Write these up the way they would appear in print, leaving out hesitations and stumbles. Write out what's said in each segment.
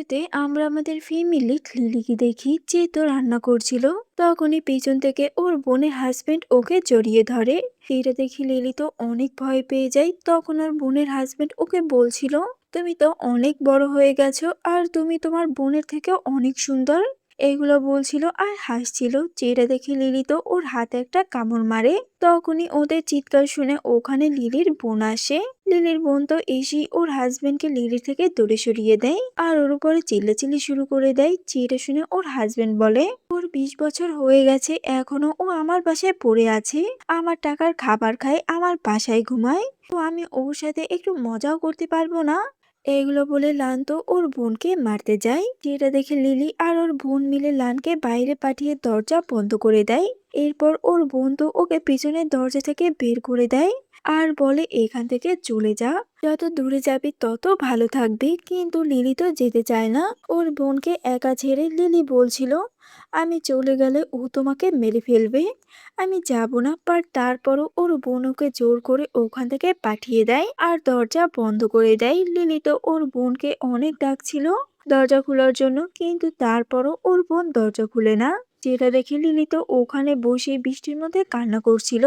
ভিডিওতে আমরা আমাদের ফ্যামিলি লিলিকে দেখি যে তো রান্না করছিল। তখনই পিছন থেকে ওর বোনের হাজবেন্ড ওকে জড়িয়ে ধরে। এটা দেখি লিলি তো অনেক ভয় পেয়ে যায়। তখন ওর বোনের হাজবেন্ড ওকে বলছিল, তুমি তো অনেক বড় হয়ে গেছো আর তুমি তোমার বোনের থেকে অনেক সুন্দর। এগুলো বলছিল আর হাসছিল। যেটা দেখে লিলি তো ওর হাতে একটা কামড় মারে। তখনই ওদের চিৎকার শুনে ওখানে লিলির বোন আসে। লিলির বোন তো এসেই ওর হাজবেন্ডকে লিলির থেকে দূরে সরিয়ে দেয় আর ওর উপরে চিল্লাচিল্লি শুরু করে দেয়। যেটা শুনে ওর হাজবেন্ড বলে, ওর 20 বছর হয়ে গেছে, এখনো ও আমার বাসায় পড়ে আছে, আমার টাকার খাবার খায়, আমার বাসায় ঘুমায়, তো আমি ওর সাথে একটু মজাও করতে পারবো না? এগুলো বলে লান তো ওর বোনকে মারতে যায়। যেটা দেখে লিলি আর ওর বোন মিলে লানকে বাইরে পাঠিয়ে দরজা বন্ধ করে দেয়। এরপর ওর বোন তো ওকে পিছনের দরজা থেকে বের করে দেয় আর বলে, এখান থেকে চলে যা, যত দূরে যাবি তত ভালো থাকবি। কিন্তু লিলি তো যেতে চায় না। ওর বোনকে একা ছেড়ে লিলি বলছিল, আমি চলে গেলে ও তোমাকে মেরে ফেলবে, আমি যাব না। বাট তারপরও ওর বোন ওকে জোর করে ওখান থেকে পাঠিয়ে দেয় আর দরজা বন্ধ করে দেয়। লিলি তো ওর বোনকে অনেক ডাকছিল দরজা খোলার জন্য, কিন্তু তারপরও ওর বোন দরজা খুলে না। যেটা দেখে লিলি তো ওখানে বসে বৃষ্টির মধ্যে কান্না করছিল।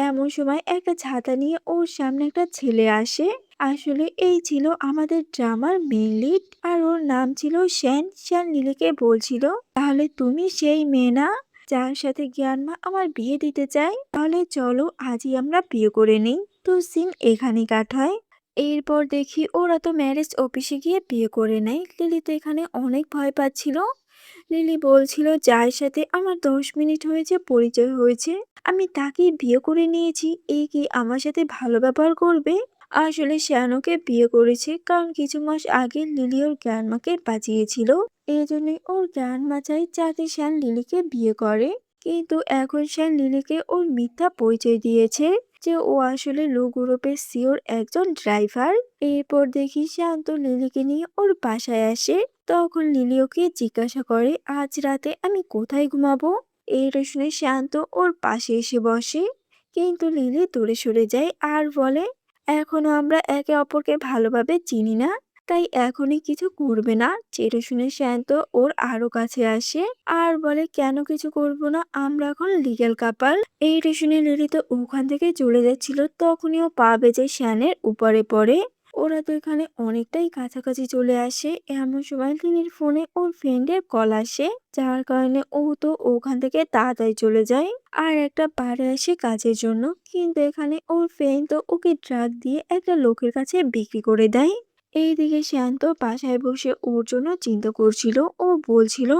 এমন সময় একটা ছাতা নিয়ে ওর সামনে একটা ছেলে আসে। আসলে এই ছিল আমাদের ড্রামার মেইন লিড আর ওর নাম ছিল শ্যান। শ্যান লিলিকে বলছিল, তাহলে তুমি সেই মেয়ে না যার সাথে জ্ঞানমা আমার বিয়ে দিতে চায়? তাহলে চলো আজই আমরা বিয়ে করে নিই। তো সিন এখানে কাট হয়। এরপর দেখি ওরা তো ম্যারেজ অফিসে গিয়ে বিয়ে করে নেয়। লিলি তো এখানে অনেক ভয় পাচ্ছিল। লিলি বলছিল, যার সাথে আমার 10 মিনিট হয়েছে পরিচয় হয়েছে, আমি তাকেই বিয়ে করে নিয়েছি, এ কি আমার সাথে ভালো ব্যবহার করবে? আসলে শ্যানোকে বিয়ে করেছে কারণ কিছু মাস আগে লিলি ওর গ্র্যান্ডমাকে বাঁচিয়েছিল। এই জন্যই ওর গ্র্যান্ডমা চাই যাতে শ্যান লিলিকে বিয়ে করে। কিন্তু এখন শ্যান লিলিকে ওর মিথ্যা পরিচয় দিয়েছে যে ও আসলে লো গ্রুপের সিওর একজন ড্রাইভার। এরপর দেখি শান্ত লিলিকে নিয়ে ওর বাসায় আসে। তখন লিলি ওকে জিজ্ঞাসা করে, আজ রাতে আমি কোথায় ঘুমাবো? এটা শুনে শান্ত ওর পাশে এসে বসে। কিন্তু লিলি দূরে সরে যায় আর বলে, এখনো আমরা একে অপরকে ভালোভাবে চিনি না, তাই এখনই কিছু করবে না। যেটা শুনে শান্ত ওর আরো কাছে আসে আর বলে, কেন কিছু করব না, আমরা এখন লিগ্যাল কাপাল। এইটা শুনে লিলি তো ওখান থেকে চলে যাচ্ছিল। তখনই ও পা বেজে শ্যানের উপরে পড়ে। ওরা তো এখানে অনেকটাই কাছাকাছি চলে আসে। এমন সময় লিলির ফোনে ওর ফ্রেন্ডের কল আসে, যার কারণে ও তো ওখান থেকে তাড়াতাড়ি চলে যায় আর একটা বারে আসে কাজের জন্য। কিন্তু এখানে ওর ফ্রেন্ড তো ওকে ড্রাগ দিয়ে একটা লোকের কাছে বিক্রি করে দেয়। এইদিকে শান্ত বাসায় বসে ওর জন্য চিন্তা করছিল। ও বলছিল,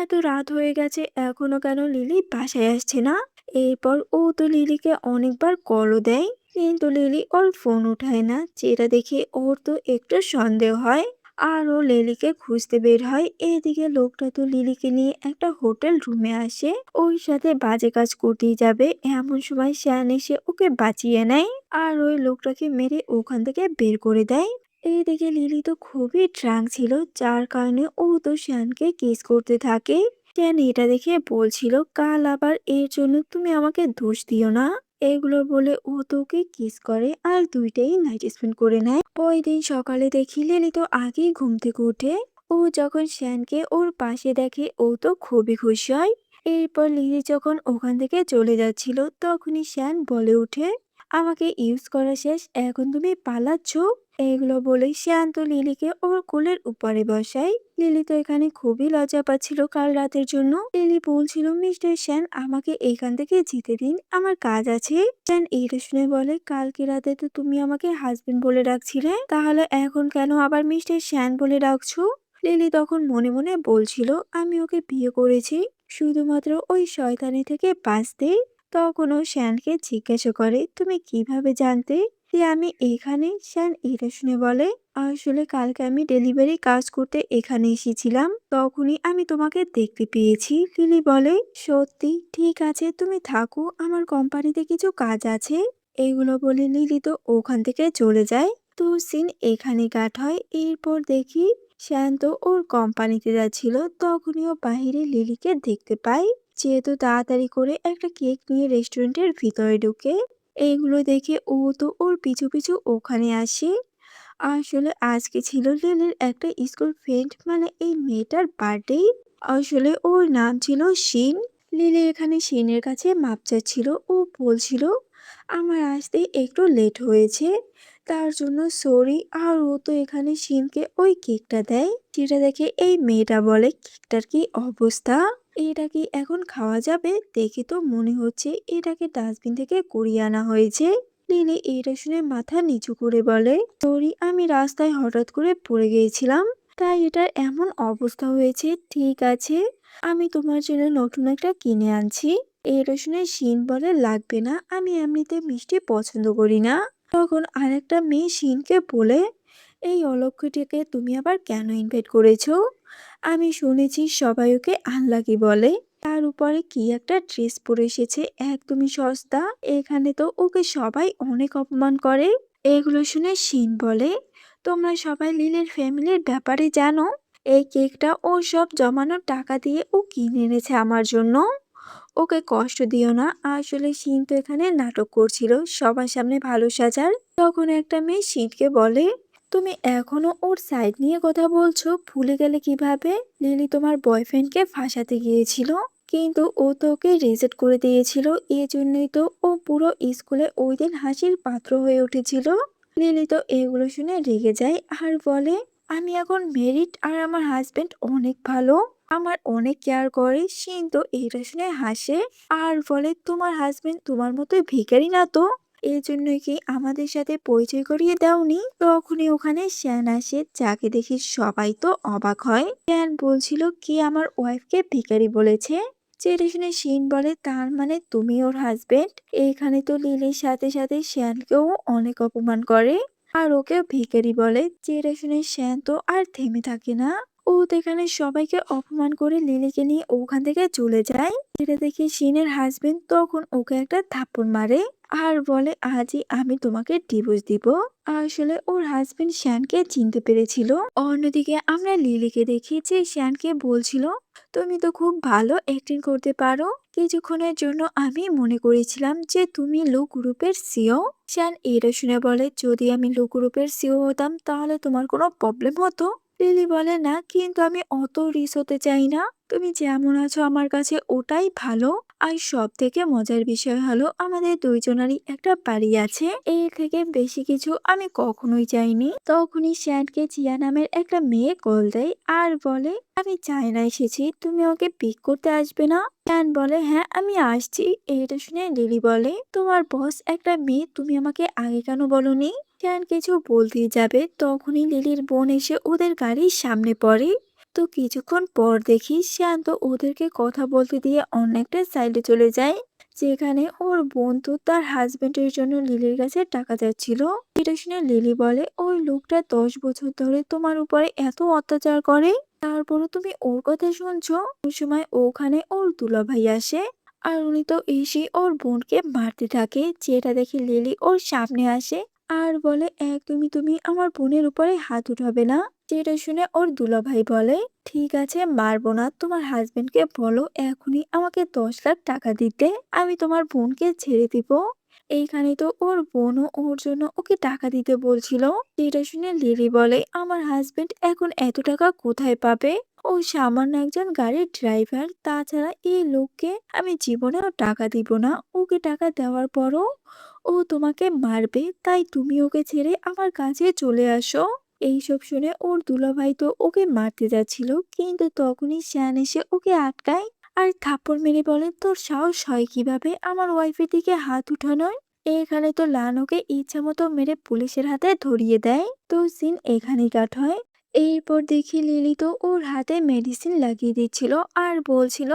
এত রাত হয়ে গেছে এখনো কেন লিলি বাসায় আসছে না? এরপর ও তো লিলিকে অনেকবার কলও দেয়, কিন্তু লিলি ওর ফোন উঠায় না। যেটা দেখে ওর তো একটু সন্দেহ হয় আর ও লিলিকে খুঁজতে বের হয়। এদিকে লোকটা তো লিলিকে নিয়ে একটা হোটেল রুমে আসে, ওর সাথে বাজে কাজ করতেই যাবে। এমন সময় শ্যান এসে ওকে বাঁচিয়ে নেয় আর ওই লোকটাকে মেরে ওখান থেকে বের করে দেয়। এইদিকে লিলি তো খুবই ড্রাঙ্ক ছিল, যার কারণে ও তো শ্যানকে কিস করতে থাকে। শ্যান এটা দেখে বলছিল, কাল আবার এর জন্য তুমি আমাকে দোষ দিও না। এগুলো বলে ও তো ওকে কিস করে আর দুইটাই নাইট স্পেন্ড করে নেয়। ওই দিন সকালে দেখি লিলি তো আগেই ঘুম থেকে উঠে। ও যখন শ্যানকে ওর পাশে দেখে ও তো খুবই খুশি হয়। এরপর লিলি যখন ওখান থেকে চলে যাচ্ছিল তখনই শ্যান বলে উঠে, আমাকে ইউজ করা শেষ, এখন তুমি পালাচ্ছ? এগুলো বলে শান্ত লিলিকে ওর কোলের উপরে বসায়। লিলি তো এখানে খুবই লজ্জা পাচ্ছিল কাল রাতের জন্য। লিলি বলছিল, মিস্টার শ্যান আমাকে এখান থেকে যেতে দিন, আমার কাজ আছে। শ্যান এইটা শুনে বলে, কালকে রাতে তো তুমি আমাকে হাজবেন্ড বলে ডাকছিলে, তাহলে এখন কেন আবার মিস্টার শ্যান বলে ডাকছো? লিলি তখন মনে মনে বলছিল, আমি ওকে বিয়ে করেছি শুধুমাত্র ওই শয়তানি থেকে বাঁচতে। তখন ও শ্যানকে জিজ্ঞাসা করে, তুমি কিভাবে জানতে যে আমি এখানে? শ্যান এটা শুনে বলে, আসলে কালকে আমি ডেলিভারি কাজ করতে এখানে এসেছিলাম, তখনই আমি তোমাকে দেখতে পেয়েছি। লিলি বলে, সত্যি? ঠিক আছে তুমি থাকো, আমার কোম্পানিতে কিছু কাজ আছে। এগুলো বলে লিলি তো ওখান থেকে চলে যায়। তো সিন এখানে কাট হয়। এরপর দেখি শান্ত ওর কোম্পানিতে যাচ্ছিল, তখনই ও বাহিরে লিলিকে দেখতে পায়। যেহেতু তাড়াতাড়ি করে একটা কেক নিয়ে রেস্টুরেন্টের ভিতরে ঢুকে। এইগুলো দেখে ও তো ওর পিছু পিছু ওখানে আসে আসলে আজকে ছিল লিলির একটা স্কুল ফ্রেন্ড, মানে এই মেয়েটার বার্থডে। আসলে ওর নাম ছিল শিন। লিলি এখানে শিনের কাছে মাপ চাচ্ছিল। ও বলছিল আমার আসতে একটু লেট হয়েছে, তার জন্য সরি। আর ও তো এখানে শিনকে ওই কেকটা দেয়, যেটা দেখে এই মেয়েটা বলে কেকটার কি অবস্থা, এটা কি এখন খাওয়া যাবে? দেখে তো মনে হচ্ছে এটাকে ডাস্টবিন থেকে কুড়িয়ে আনা হয়েছে। লিলি এটা শুনে মাথা নিচু করে বলে, সরি, আমি রাস্তায় হঠাৎ করে পড়ে গিয়েছিলাম, তাই এটার এমন অবস্থা হয়েছে। ঠিক আছে, আমি তোমার জন্য নতুন একটা কিনে আনছি। এটা শুনে শিন বলে, লাগবে না, আমি এমনিতে মিষ্টি পছন্দ করি না। তখন আরেকটা মেয়ে শিনকে বলে, এই অলক্ষীটিকে তুমি আবার কেন ইনভাইট করেছো? আমি শুনেছি সবাই ওকে আনলাকি বলে। তার উপরে কি একটা ড্রেস পরে এসেছে, একদমই সস্তা। এখানে তো ওকে সবাই অনেক অপমান করে। এগুলো শুনে শিন বলে, তোমরা সবাই লিলের ফ্যামিলির ব্যাপারে জানো? এই কেকটা ও সব জমানো টাকা দিয়ে ও কিনে এনেছে আমার জন্য। ওকে কষ্ট দিও না। আসলে শিন তো এখানে নাটক করছিল সবার সামনে ভালো সাজার। তখন একটা মেয়ে শিনকে বলে, তুমি এখনো ওর সাইড নিয়ে কথা বলছো? ভুলে গেলে কিভাবে? লিলি তোমার বয়ফ্রেন্ডকে ফাঁসাতে গিয়েছিল, কিন্তু ও তো ওকে রিজেক্ট করে দিয়েছিল। এজন্যই তো ও পুরো স্কুলে ওই দিন হাসির পাত্র হয়ে উঠেছিল। লিলি তো এগুলো শুনে রেগে যায় আর বলে, আমি এখন মেরিড আর আমার হাজবেন্ড অনেক ভালো, আমার অনেক কেয়ার করে। শিন তো এটা শুনে হাসে আর বলে, তোমার হাজবেন্ড তোমার মতোই ভিখারি না তো? এই জন্যই কি আমাদের সাথে পরিচয় করিয়ে দাওনি? তখনই ওখানে শ্যান আসে, যাকে দেখি সবাই তো অবাক হয়। শ্যান বলছিল, কি আমার ওয়াইফকে ভিখারি বলেছে? যেটা শুনে শিন বলে, তার মানে তুমি ওর হাজবেন্ড? এখানে তো লিলির সাথে সাথে শ্যানকেও অনেক অপমান করে আর ওকে ভিখারি বলে। যেটা শুনে শ্যান তো আর থেমে থাকে না। ও তো এখানে সবাইকে অপমান করে লিলিকে নিয়ে ওখান থেকে চলে যায়। যেটা দেখে শিনের হাজবেন্ড তখন ওকে একটা থাপ্পড় মারে আর বলে, আজই আমি তোমাকে ডিভোর্স দিব। আসলে ওর হাজবেন্ড শ্যানকে চিনতে পেরেছিল। অন্যদিকে আমরা লিলিকে দেখি যে শ্যানকে বলছিল, তুমি তো খুব ভালো অ্যাক্টিং করতে পারো। কিছুক্ষণের জন্য আমি মনে করেছিলাম যে তুমি লো গ্রুপের সিও। শ্যান এটা শুনে বলে, যদি আমি লো গ্রুপের সিও হতাম তাহলে তোমার কোনো প্রবলেম হতো? লিলি বলে, না, কিন্তু আমি অত রিস হতে চাই না। তুমি যেমন আছো আমার কাছে ওটাই ভালো। আর সব থেকে মজার বিষয় হলো আমাদের দুইজনেরই একটা বাড়ি আছে, এর থেকে বেশি কিছু আমি কখনোই চাইনি। তখনই শ্যানকে জিয়া নামের একটা মেয়ে কল দেয় আর বলে, আমি চায়না এসেছি, তুমি ওকে পিক করতে আসবে না? শ্যান বলে, হ্যাঁ আমি আসছি। এটা শুনে লিলি বলে, তোমার বস একটা মেয়ে, তুমি আমাকে আগে কেন বলনি? শ্যান কিছু বলতেই যাবে, তখনই লিলির বোন এসে ওদের গাড়ির সামনে পড়ে। তো কিছুক্ষণ পর দেখি শ্যান্ত ওদেরকে কথা বলতে দিয়ে অন্য একটা সাইডে চলে যায়, যেখানে ওর বন্ধু তার হাজবেন্ডের জন্য লিলির কাছে টাকা চাচ্ছিল। এটা শুনে লিলি বলে, ওই লোকটা 10 বছর ধরে তোমার উপরে এত অত্যাচার করে, তারপরও তুমি ওর কথা শুনছো? ওই সময় ওখানে ওর দুলাভাই আসে আর উনি তো এসে ওর বোনকে মারতে থাকে। যেটা দেখে লিলি ওর সামনে আসে আর বলে, একদমই তুমি আমার বোনের উপরে হাত উঠাবে না। যেটা শুনে ওর দুলাভাই বলে, ঠিক আছে, মারবো না। তোমার হাজবেন্ডকে বলো এখনই আমাকে 10 লাখ টাকা দিতে, আমি তোমার বোনকে ছেড়ে দিব। এইখানে তো ওর বোনও ওর জন্য ওকে টাকা দিতে বলছিল। যেটা শুনে লিলি বলে, আমার হাজবেন্ড এখন এত টাকা কোথায় পাবে? ও সামান্য একজন গাড়ির ড্রাইভার। তাছাড়া এই লোককে আমি জীবনেও টাকা দিব না। ওকে টাকা দেওয়ার পরও ও তোমাকে মারবে, তাই তুমি ওকে ছেড়ে আমার কাছে চলে আসো। এইসব শুনে ওর দুলাভাই তো ওকে মারতে যাচ্ছিল, কিন্তু তখনই শ্যান এসে ওকে আটকায় আর থাপ্পড় মেরে বলে, তোর সাহস হয় কিভাবে আমার ওয়াইফের দিকে হাত উঠানোর? এখানে তো লান ওকে ইচ্ছা মতো মেরে পুলিশের হাতে ধরিয়ে দেয়। তো সিন এখানেই কাট হয়। এরপর দেখি লিলি তো ওর হাতে মেডিসিন লাগিয়ে দিচ্ছিল আর বলছিল,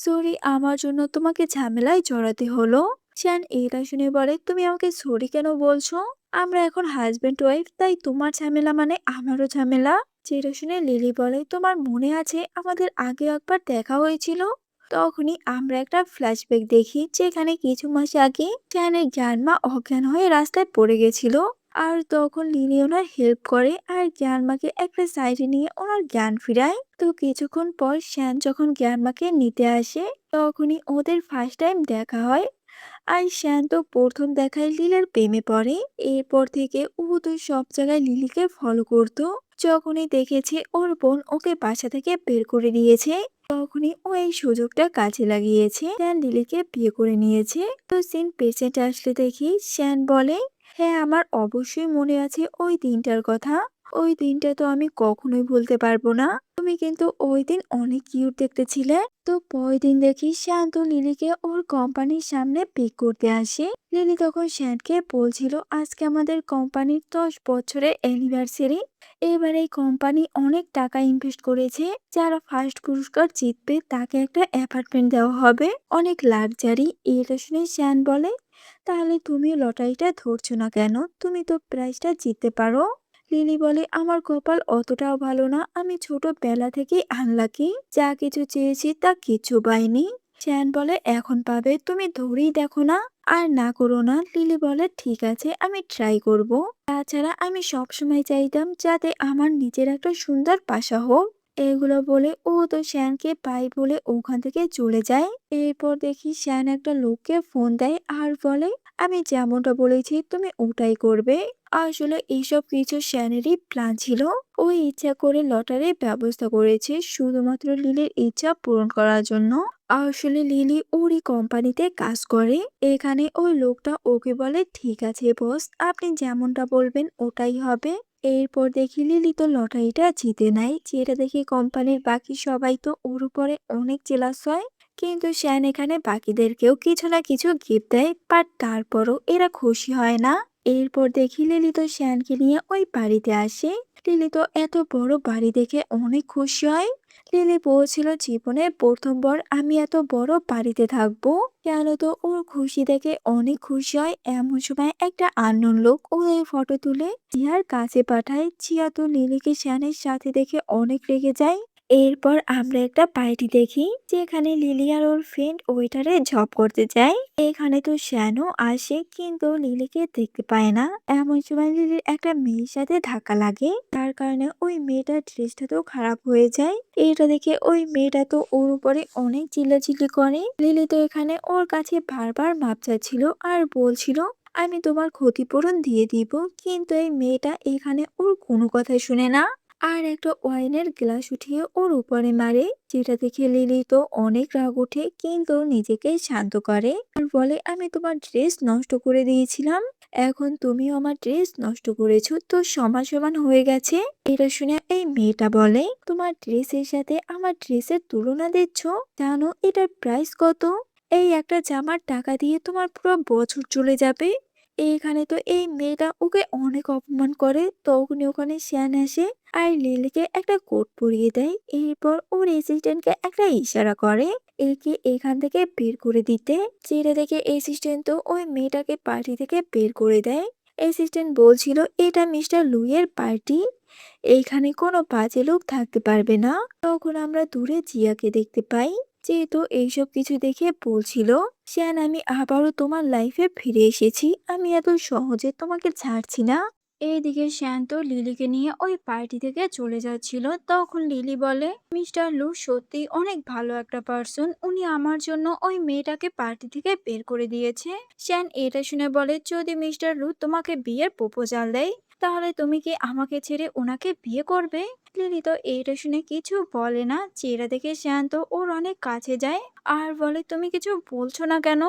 সরি, আমার জন্য তোমাকে ঝামেলায় জড়াতে হলো। শ্যান এটা শুনে বলে, তুমি আমাকে সরি কেন বলছো? আমরা এখন হাজবেন্ড ওয়াইফ, তাই তোমার ঝামেলা মানে আমারও ঝামেলা। যেটা শুনে লিলি বলে, তোমার মনে আছে আমাদের আগে একবার দেখা হয়েছিল? তখনই আমরা একটা ফ্ল্যাশব্যাক দেখি, যেখানে কিছু মাস আগে শ্যানের গ্র্যান্ডমা অজ্ঞান হয়ে রাস্তায় পড়ে গেছিল। আর তখন লিলি ওনার হেল্প করে আর গ্র্যান্ডমাকে একটা সাইডে নিয়ে ওনার জ্ঞান ফিরায়। তো কিছুক্ষণ পর শ্যান যখন গ্র্যান্ডমাকে নিতে আসে, তখনই ওদের ফার্স্ট টাইম দেখা হয়। আর শ্যান তো প্রথম দেখায় লিলির প্রেমে পড়ে। এরপর থেকে ও তো সব জায়গায় লিলিকে ফলো করতো। যখনই দেখেছে ওর বোন ওকে বাসা থেকে বের করে দিয়েছে, তখনই ও এই সুযোগটা কাজে লাগিয়েছে। শ্যান লিলিকে বিয়ে করে নিয়েছে। তো সিন পেশেন্ট আসলে দেখি শ্যান বলে, হ্যাঁ আমার অবশ্যই মনে আছে ওই দিনটার কথা। ওই দিনটা তো আমি কখনোই ভুলতে পারবো না। তুমি কিন্তু ওই দিন অনেক কিউট দেখতে ছিলে। তো পরের দিন দেখি শান্ত লিলিকে ওর কোম্পানির সামনে পিক করতে আসে। লিলি তখন শ্যানকে বলছিল আজকে আমাদের কোম্পানির 10 বছরের অ্যানিভার্সারি। এবার এই কোম্পানি অনেক টাকা ইনভেস্ট করেছে। যারা ফার্স্ট পুরস্কার জিতবে তাকে একটা অ্যাপার্টমেন্ট দেওয়া হবে, অনেক লাক্সারি। এটা শুনে শ্যান বলে, তাহলে তুমি লটারিটা ধরছো না কেন? তুমি তো প্রাইজটা জিততে পারো। লিলি বলে, আমার কপাল অতটাও ভালো না, আমি ছোটবেলা থেকেই আনলাকি। যা কিছু চেয়েছি তা কিছু পাইনি। শ্যান বলে, এখন পাবে, তুমি ধরেই দেখো না। আর না করো না। লিলি বলে, ঠিক আছে আমি ট্রাই করব। তাছাড়া আমি সবসময় চাইতাম যাতে আমার নিজের একটা সুন্দর বাসা হোক। এগুলো বলে ও তো শ্যানকে পাই বলে ওখান থেকে চলে যায়। এরপর দেখি শ্যান একটা লোককে ফোন দেয় আর বলে, আমি যেমনটা বলেছি তুমি ওটাই করবে। আসলে এইসব কিছু শ্যানেরই প্ল্যান ছিল। ওই ইচ্ছা করে লটারির ব্যবস্থা করেছে শুধুমাত্র লিলির ইচ্ছা পূরণ করার জন্য। আসলে লিলি ওরই কোম্পানিতে কাজ করে। এখানে ওই লোকটা ওকে বলে, ঠিক আছে বস, আপনি যেমনটা বলবেন ওটাই হবে। এরপর দেখি লিলি তো লটারিটা জিতে নেয়, যেটা দেখে কোম্পানির বাকি সবাই তো ওর উপরে অনেক জেলাস হয়। কিন্তু শ্যান এখানে বাকিদেরকেও কিছু না কিছু গিফট দেয়, বাট তারপরও এরা খুশি হয় না। এরপর দেখি লিলি তো শ্যানকে নিয়ে ওই বাড়িতে আসে। লিলি তো এত বড় বাড়ি দেখে অনেক খুশি হয়। লিলি বলছিল জীবনের প্রথমবার আমি এত বড় বাড়িতে থাকবো। কেন তো ওর খুশি দেখে অনেক খুশি হয়। এমন সময় একটা আননোন লোক ওদের ফটো তুলে জিয়ার কাছে পাঠায়। জিয়া তো লিলিকে শ্যানের সাথে দেখে অনেক রেগে যায়। এরপর আমরা একটা পার্টি দেখি যেখানে লিলি আর ওর ফ্রেন্ড ওয়েটারে জব করতে যায়। এখানে তো শ্যানও আসে কিন্তু লিলিকে দেখতে পায় না। এমন সময় লিলির একটা মেয়ের সাথে ধাক্কা লাগে, তার কারণে ওই মেয়েটার ড্রেসটা তো খারাপ হয়ে যায়। এটা দেখে ওই মেয়েটা তো ওর উপরে অনেক চিল্লাচিল্লি করে। লিলি তো এখানে ওর কাছে বারবার মাপ চাচ্ছিল আর বলছিল, আমি তোমার ক্ষতিপূরণ দিয়ে দিব। কিন্তু এই মেয়েটা এখানে ওর কোনো কথাই শুনে না, আর একটা ওয়াইনের গ্লাস উঠিয়ে ওর উপরে মারে। যেটা দেখে লিলি তো অনেক রাগ ওঠে কিন্তু নিজেকে শান্ত করে আর বলে, আমি তোমার ড্রেস নষ্ট করে দিয়েছিলাম, এখন তুমিও আমার ড্রেস নষ্ট করেছো, তো সমান সমান হয়ে গেছে। এটা শুনে এই মেয়েটা বলে, তোমার ড্রেসের সাথে আমার ড্রেসের তুলনা দিচ্ছ? জানো এটার প্রাইস কত? এই একটা জামার টাকা দিয়ে তোমার পুরো বছর চলে যাবে। এইখানে তো এই মেয়েটা ওকে অনেক অপমান করে। তখনই ওখানে শ্যান আসে আর লিলিকে একটা কোট পরিয়ে দেয়। এরপর ওর অ্যাসিস্ট্যান্টকে একটা ইশারা করে একে এখান থেকে বের করে দিতে। যেটা দেখে অ্যাসিস্ট্যান্ট তো ওই মেয়েটাকে পার্টি থেকে বের করে দেয়। অ্যাসিস্ট্যান্ট বলছিল, এটা মিস্টার লুইয়ের পার্টি, এইখানে কোনো বাজে লোক থাকতে পারবে না। তখন আমরা দূরে জিয়াকে দেখতে পাই, যেহেতু এইসব কিছু দেখে বলছিল, শ্যান আমি আবারও তোমার লাইফে ফিরে এসেছি, আমি এত সহজে তোমাকে ছাড়ছি না। এইদিকে শ্যান তো লিলিকে নিয়ে ওই পার্টি থেকে চলে যাচ্ছিল। তখন লিলি বলে, মিস্টার লু সত্যি অনেক ভালো একটা পার্সন, উনি আমার জন্য ওই মেয়েটাকে পার্টি থেকে বের করে দিয়েছে। শ্যান এটা শুনে বলে, যদি মিস্টার লু তোমাকে বিয়ের প্রপোজাল দেয় তাহলে তুমি কি আমাকে ছেড়ে ওনাকে বিয়ে করবে? লিলি তো এইটা শুনে কিছু বলে না। চেহারা দেখে শান্ত ওর অনেক কাছে যায় আর বলে, তুমি কিছু বলছো না কেন?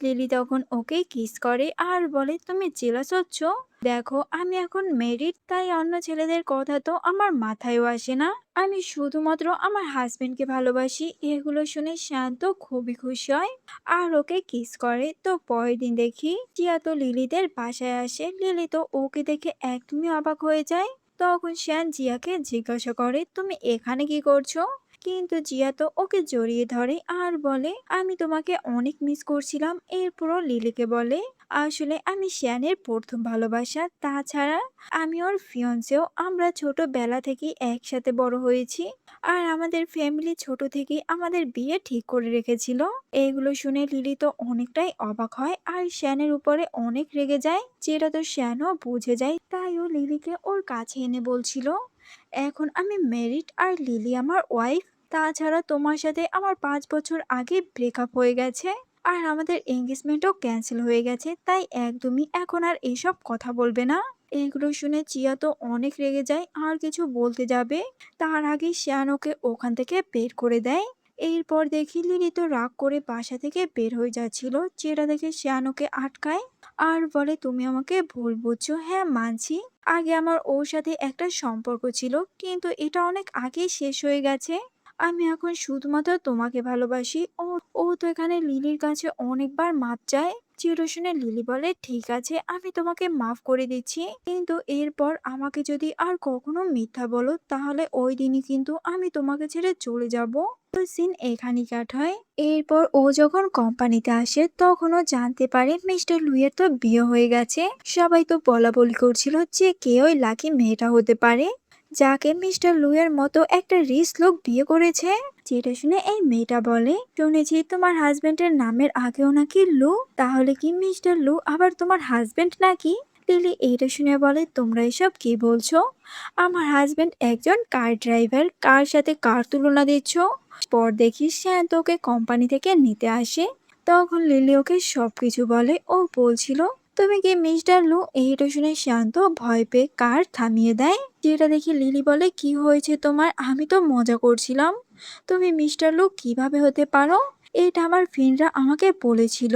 লিলি তখন ওকে কিস করে আর বলে, তুমি জেলাস হচ্ছ? দেখো আমি এখন মেরিড, তাই অন্য ছেলেদের কথা তো আমার মাথায়ও আসে না। আমি শুধুমাত্র আমার হাজবেন্ডকে ভালোবাসি। এগুলো শুনে শান্ত খুবই খুশি হয় আর ওকে কিস করে। তো পরের দিন দেখি জিয়া তো লিলিদের বাসায় আসে। লিলি তো ওকে দেখে একদমই অবাক হয়ে যায়। তখন শ্যান জিয়াকে জিজ্ঞাসা করে, তুমি এখানে কি করছো? কিন্তু জিয়া তো ওকে জড়িয়ে ধরে আর বলে, আমি তোমাকে অনেক মিস করছিলাম। এরপরও লিলিকে বলে, আসলে আমি শ্যানের প্রথম ভালোবাসা, তাছাড়া আমি ওর ফিয়ন্সেও, আমরা ছোটবেলা থেকেই একসাথে বড় হয়েছি আর আমাদের ফ্যামিলি ছোট থেকেই আমাদের বিয়ে ঠিক করে রেখেছিল। এগুলো শুনে লিলি তো অনেকটাই অবাক হয় আর শ্যানের উপরে অনেক রেগে যায়, যেটা তো শ্যানও বুঝে যায়। তাই ও লিলিকে ওর কাছে এনে বলছিল, এখন আমি ম্যারিড আর লিলি আমার ওয়াইফ। তাছাড়া তোমার সাথে আমার 5 বছর আগে ব্রেকআপ হয়ে গেছে আর আমাদের এঙ্গেজমেন্টও ক্যান্সেল হয়ে গেছে, তাই একদমই এখন আর এসব কথা বলবে না। এগুলো শুনে চিয়া তো অনেক রেগে যায় আর কিছু বলতে যাবে, তার আগে শিয়ান ওকে ওখান থেকে বের করে দেয়। এরপর দেখি লিলি তো রাগ করে বাসা থেকে বের হয়ে যাচ্ছিল, যেটা দেখে শিয়ান ওকে আটকায় আর বলে, তুমি আমাকে ভুল বুঝছো। হ্যাঁ মানছি, আগে আমার ওর সাথে একটা সম্পর্ক ছিল, কিন্তু এটা অনেক আগেই শেষ হয়ে গেছে। আমি এখন শুধুমাত্র তোমাকে ভালোবাসি। ও তো এখানে লিলির কাছে অনেকবার মাপ চায়। চির শুনে লিলি বলে, ঠিক আছে আমি তোমাকে মাফ করে দিচ্ছি, কিন্তু এরপর আমাকে যদি আর কখনো মিথ্যা বলো তাহলে ওই দিনই কিন্তু আমি তোমাকে ছেড়ে চলে যাব। তো সিন এখানেই কাট হয়। এরপর ও যখন কোম্পানিতে আসে তখন ও জানতে পারে মিস্টার লুইয়ের তো বিয়ে হয়ে গেছে। সবাই তো বলা বলি করছিল যে কে ওই লাকি মেয়েটা হতে পারে যাকে মিস্টার লুইয়ের মতো একটা রিচ লোক বিয়ে করেছে। যেটা শুনে এই মেয়েটা বলে, শুনেছি তোমার হাজবেন্ডের নামের আগেও নাকি লু, তাহলে কি মিস্টার লু আবার তোমার হাজবেন্ড নাকি? লিলি এইটা শুনে বলে, তোমরা এসব কি বলছো? আমার হাজবেন্ড একজন কার ড্রাইভার, কার সাথে কার তুলনা দিচ্ছ? পর দেখি শ্যান তোকে কোম্পানি থেকে নিতে আসে। তখন লিলি ওকে সবকিছু বলে। ও বলছিল, তুমি কি মিস্টার লু? এইটা শুনে শান্ত ভয় পেয়ে কার থামিয়ে দেয়। যেটা দেখি লিলি বলে, কি হয়েছে তোমার? আমি তো মজা করছিলাম। তুমি মিস্টার লু কিভাবে হতে পারো? এটা আমার ফ্রেন্ডরা আমাকে বলেছিল,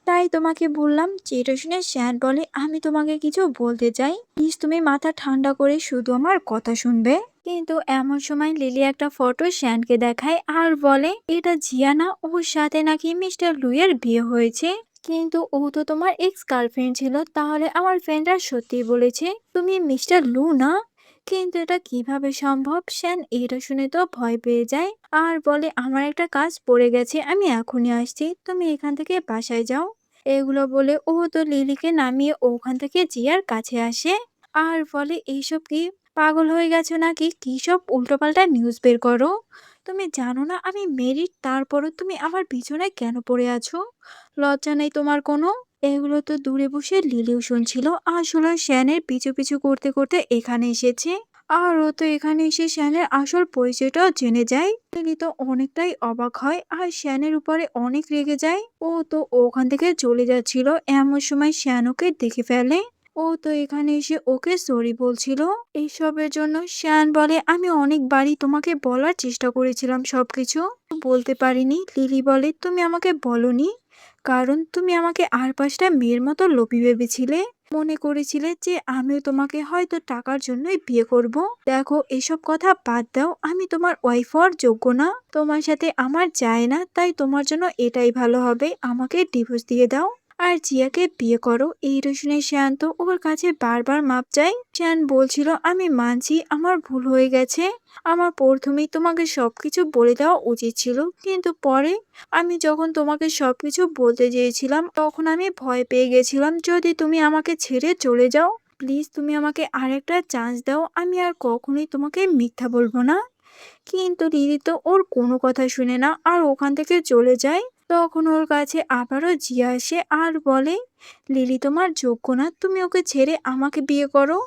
তাই তোমাকে বললাম। যেটা শুনে শ্যান বলে, আমি তোমাকে কিছু বলতে চাই, প্লিজ তুমি মাথা ঠান্ডা করে শুধু আমার কথা শুনবে। কিন্তু এমন সময় লিলি একটা ফটো শ্যানকে দেখায় আর বলে, এটা জিয়ানা, ওর সাথে নাকি মিস্টার লুইয়ের বিয়ে হয়েছে। কিন্তু ও তো তোমার এক্স গার্লফ্রেন্ড ছিল, তাহলে আমার ফ্রেন্ডরা সত্যি বলেছে তুমি মিস্টার লু না। কিন্তু এটা কিভাবে সম্ভব? শ্যান এটা শুনে তো ভয় পেয়ে যায় আর বলে, আমার একটা কাজ পড়ে গেছে, আমি এখনই আসছি, তুমি এখান থেকে বাসায় যাও। এগুলো বলে ও তো লিলিকে নামিয়ে ওখান থেকে জিয়ার কাছে আসে আর বলে, এইসব কি পাগল হয়ে গেছো নাকি? কি সব উল্টোপাল্টা নিউজ বের করো? তুমি জানো না আমি মেরিড, তারপরও তুমি আমার পিছনে কেন পড়ে আছো? লজ্জা নেই তোমার কোনো? এগুলো তো দূরে বসে লিলিও শুনছিল। আসলে শ্যানের পিছু পিছু করতে করতে এখানে এসেছে। আর ও তো এখানে এসে শ্যানের আসল পরিচয়টাও জেনে যায়। লিলি তো অনেকটাই অবাক হয় আর শ্যানের উপরে অনেক রেগে যায়। ও তো ওখান থেকে চলে যাচ্ছিল, এমন সময় শ্যান ওকে দেখে ফেলে। ও তো এখানে এসে ওকে সরি বলছিল এইসবের জন্য। শ্যান বলে, আমি অনেকবারই তোমাকে বলার চেষ্টা করেছিলাম সবকিছু, বলতে পারিনি। লিলি বলে, তুমি আমাকে বলনি কারণ তুমি আমাকে আর পাঁচটা মেয়ের মতো লোভী ভেবেছিলে, মনে করেছিলে যে আমিও তোমাকে হয়তো টাকার জন্যই বিয়ে করব। দেখো এসব কথা বাদ দাও, আমি তোমার ওয়াইফ হওয়ার যোগ্য না, তোমার সাথে আমার যায় না, তাই তোমার জন্য এটাই ভালো হবে, আমাকে ডিভোর্স দিয়ে দাও আর জিয়াকে বিয়ে করো। এই শুনে শ্যান তো ওর কাছে বারবার মাপ চায়। শ্যান বলছিল, আমি মানছি আমার ভুল হয়ে গেছে, আমার প্রথমেই তোমাকে সবকিছু বলে দেওয়া উচিত ছিল, কিন্তু পরে আমি যখন তোমাকে সবকিছু বলতে চেয়েছিলাম তখন আমি ভয় পেয়ে গেছিলাম যদি তুমি আমাকে ছেড়ে চলে যাও। প্লিজ তুমি আমাকে আরেকটা চান্স দাও, আমি আর কখনোই তোমাকে মিথ্যা বলবো না। কিন্তু দিদি তো ওর কোনো কথা শুনে না আর ওখান থেকে চলে যায়। তখন ওর কাছে আবারও জিয়া আসে আর বলে, লিলি তোমার যোগ্য না, তুমি ওকে ছেড়ে আমাকে বিয়ে করো,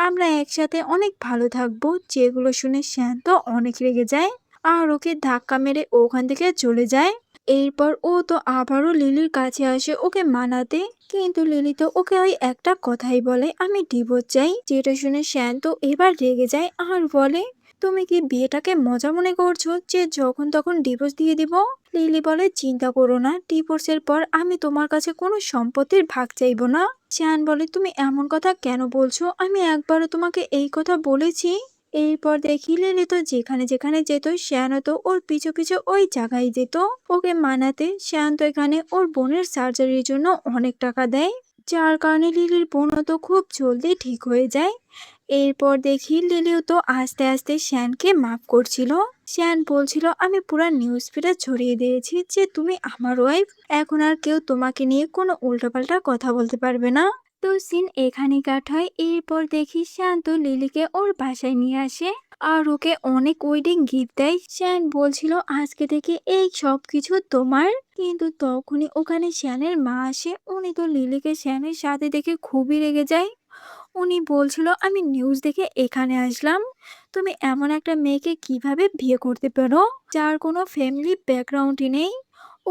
আমরা একসাথে অনেক ভালো থাকবো। যেগুলো শুনে শান্ত অনেক রেগে যায় আর ওকে ধাক্কা মেরে ওখান থেকে চলে যায়। এরপর ও তো আবারও লিলির কাছে আসে ওকে মানাতে, কিন্তু লিলি তো ওকে ওই একটা কথাই বলে, আমি ডিভোর্স চাই। যেটা শুনে শান্ত এবার রেগে যায় আর বলে, তুমি কি বিয়েটাকে মজা মনে করছো যে যখন তখন ডিভোর্স দিয়ে দিব? লিলি বলে, চিন্তা করো না, ডিভোর্সের পর আমি তোমার কাছে কোনো সম্পত্তির ভাগ চাইবো না। চান বলে, তুমি এমন কথা কেন বলছো? আমি একবারও তোমাকে এই কথা বলেছি? এরপর দেখি লিলি তো যেখানে যেখানে যেত শ্যানও তো ওর পিছু পিছু ওই জায়গায় যেত ওকে মানাতে। শ্যান তো এখানে ওর বোনের সার্জারির জন্য অনেক টাকা দেয়, যার কারণে লিলির বোনও তো খুব জলদি ঠিক হয়ে যায়। এরপর দেখি লিলিও তো আস্তে আস্তে শ্যানকে মাফ করছিল। শ্যান বলছিল, আমি পুরা নিউজ ফিডে ছড়িয়ে দিয়েছি যে তুমি আমার ওয়াইফ, এখন আর কেউ তোমাকে নিয়ে কোনো উল্টোপাল্টা কথা বলতে পারবে না। তো সিন এখানে কাট হয়। এরপর দেখি শ্যান তো লিলিকে ওর বাসায় নিয়ে আসে আর ওকে অনেক ওয়েডিং গিফট দেয়। শ্যান বলছিল আজকে থেকে এই সব কিছু তোমার, কিন্তু তখনই ওখানে শ্যানের মা আসে। উনি তো লিলিকে শ্যানের সাথে দেখে খুবই রেগে যায়। উনি বলছিল, আমি নিউজ দেখে এখানে আসলাম, তুমি এমন একটা মেয়েকে কিভাবে বিয়ে করতে পারো যার কোনো ফ্যামিলি ব্যাকগ্রাউন্ডই নেই?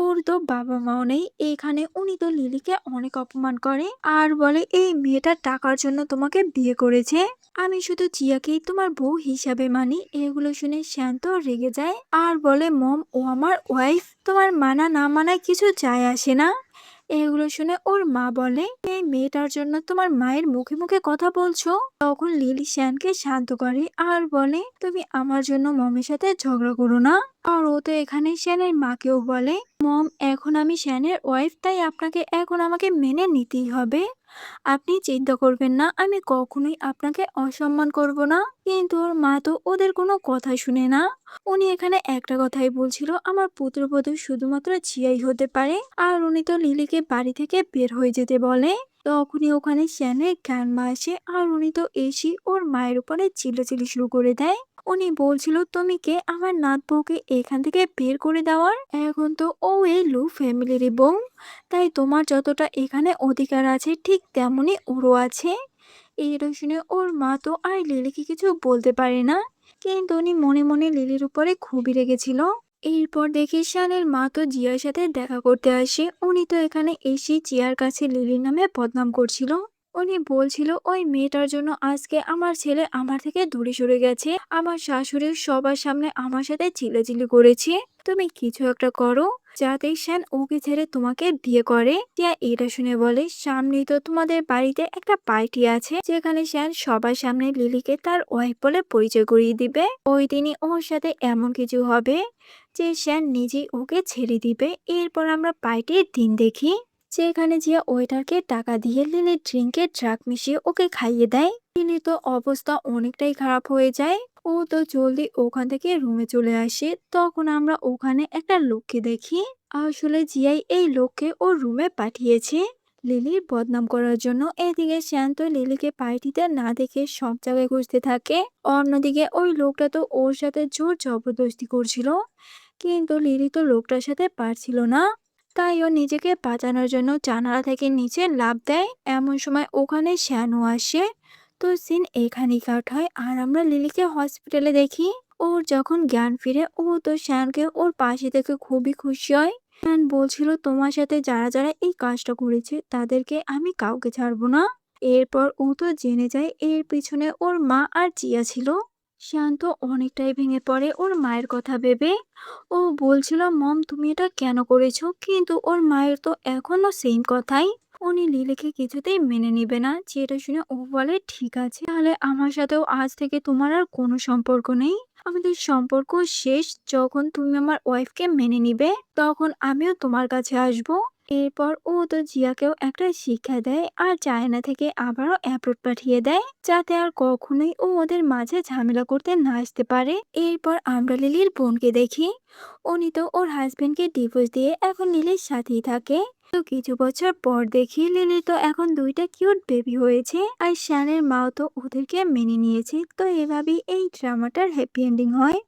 ওর তো বাবা-মাও নেই। এখানে উনি তো লিলিকে অনেক অপমান করে আর বলে এই মেয়েটা টাকার জন্য তোমাকে বিয়ে করেছে। আমি শুধু জিয়াকেই তোমার বউ হিসাবে মানি। এগুলো শুনে শান্ত রেগে যায় আর বলে মম ও আমার ওয়াইফ, তোমার মানা না মানায় কিছু যায় আসে না। এগুলো শুনে ওর মা বলে এই মেয়েটার জন্য তোমার মায়ের মুখে মুখে কথা বলছো। তখন লিলি শ্যানকে শান্ত করে আর বলে তুমি আমার জন্য মমের সাথে ঝগড়া করো না। আর ও তো এখানে শ্যানের মাকেও বলে মম এখন আমি শ্যানের ওয়াইফ, তাই আপনাকে এখন আমাকে মেনে নিতেই হবে। আপনি চিন্তা করবেন না, আমি কখনোই আপনাকে অসম্মান করব না। কিন্তু ওর মা তো ওদের কোনো কথাই শুনে না। উনি এখানে একটা কথাই বলছিল আমার পুত্রবধূ শুধুমাত্র জিয়াই হতে পারে। আর উনি তো লিলিকে বাড়ি থেকে বের হয়ে যেতে বলে। তখনই ওখানে শ্যানের গ্র্যান্ডমা আসে আর উনি তো এসে ওর মায়ের উপরে চিল্লাচিল্লি শুরু করে দেয়। উনি বলছিল তুমি কে আমার নাত বউকে এখান থেকে বের করে দেওয়ার? এখন তো ও এই লু ফ্যামিলিরই বউ, তাই তোমার যতটা এখানে অধিকার আছে ঠিক তেমনি ওরও আছে। এটা শুনে ওর মা তো আর লিলিকে কিছু বলতে পারে না, কিন্তু উনি মনে মনে লিলির উপরে খুবই রেগেছিল। এরপর দেখি শানের মা তো জিয়ার সাথে দেখা করতে আসে। উনি তো এখানে এসে জিয়ার কাছে লিলির নামে বদনাম করছিল। উনি বলছিল ওই মেয়েটার জন্য আজকে আমার ছেলে আমার থেকে দূরে সরে গেছে, আমার শাশুড়ি সবার সামনে আমার সাথে চিল্লাচিল্লি করেছে। তুমি কিছু একটা করো যাতে শ্যান ওকে ছেড়ে তোমাকে বিয়ে করে। টিয়া এটা শুনে বলে সামনেই তো তোমাদের বাড়িতে একটা পার্টি আছে যেখানে শ্যান সবার সামনে লিলিকে তার ওয়াইফ বলে পরিচয় করিয়ে দিবে। ওই দিনই ওর সাথে এমন কিছু হবে যে শ্যান নিজেই ওকে ছেড়ে দিবে। এরপর আমরা পার্টির দিন দেখি যেখানে জিয়া ওয়েটারকে টাকা দিয়ে লিলির ড্রিঙ্কে ড্রাগ মিশিয়ে ওকে খাইয়ে দেয়। লিলি তো অবস্থা অনেকটাই খারাপ হয়ে যায়। ও তো জলদি ওখান থেকে রুমে চলে আসে। তখন আমরা ওখানে একটা লোককে দেখি। আসলে জিয়াই এই লোককে ওর রুমে পাঠিয়েছে লিলির বদনাম করার জন্য। এদিকে শান্ত লিলিকে পার্টিতে না দেখে সব জায়গায় খুঁজতে থাকে। অন্যদিকে ওই লোকটা তো ওর সাথে জোর জবরদস্তি করছিল, কিন্তু লিলি তো লোকটার সাথে পারছিল না। তাই ও নিজেকে বাঁচানোর জন্য জানালা থেকে নিচে লাফ দেয়। এমন সময় ওখানে শ্যানও আসে। তো সিন এখানেই কাট হয় আর আমরা লিলিকে হসপিটালে দেখি। ওর যখন জ্ঞান ফিরে ও তো শ্যানকে ওর পাশে থেকে খুবই খুশি হয়। শ্যান বলছিল তোমার সাথে যারা যারা এই কাজটা করেছে তাদেরকে আমি কাউকে ছাড়বো না। এরপর ও তো জেনে যায় এর পিছনে ওর মা আর জিয়া ছিল। শান্ত অনেকটাই ভেঙে পড়ে ওর মায়ের কথা ভেবে। ও বলছিল মম তুমি এটা কেন করেছো, কিন্তু ওর মায়ের তো এখনো সেম কথাই। উনি লিলিকে কিছুতেই মেনে নিবে না। যেটা শুনে ও বলে ঠিক আছে তাহলে আমার সাথেও আজ থেকে তোমার আর কোনো সম্পর্ক নেই। আমাদের সম্পর্ক শেষ যখন তুমি আমার ওয়াইফকে মেনে নিবে, তখন আমিও তোমার কাছে আসব। এরপর ও তো জিয়াকেও একটা শিক্ষা দেয় আর চায়না থেকে আবারও অ্যাব্রোড পাঠিয়ে দেয় যাতে আর কখনোই ও ওদের মাঝে ঝামেলা করতে না আসতে পারে। এরপর আমরা লিলির বোনকে দেখি। উনি তো ওর হাজবেন্ডকে ডিভোর্স দিয়ে এখন লিলির সাথেই থাকে। তো কিছু বছর পর দেখি লিলি তো এখন দুইটা কিউট বেবি হয়েছে আর শ্যানের মাও তো ওদেরকে মেনে নিয়েছে। তো এভাবেই এই ড্রামাটার হ্যাপি এন্ডিং হয়।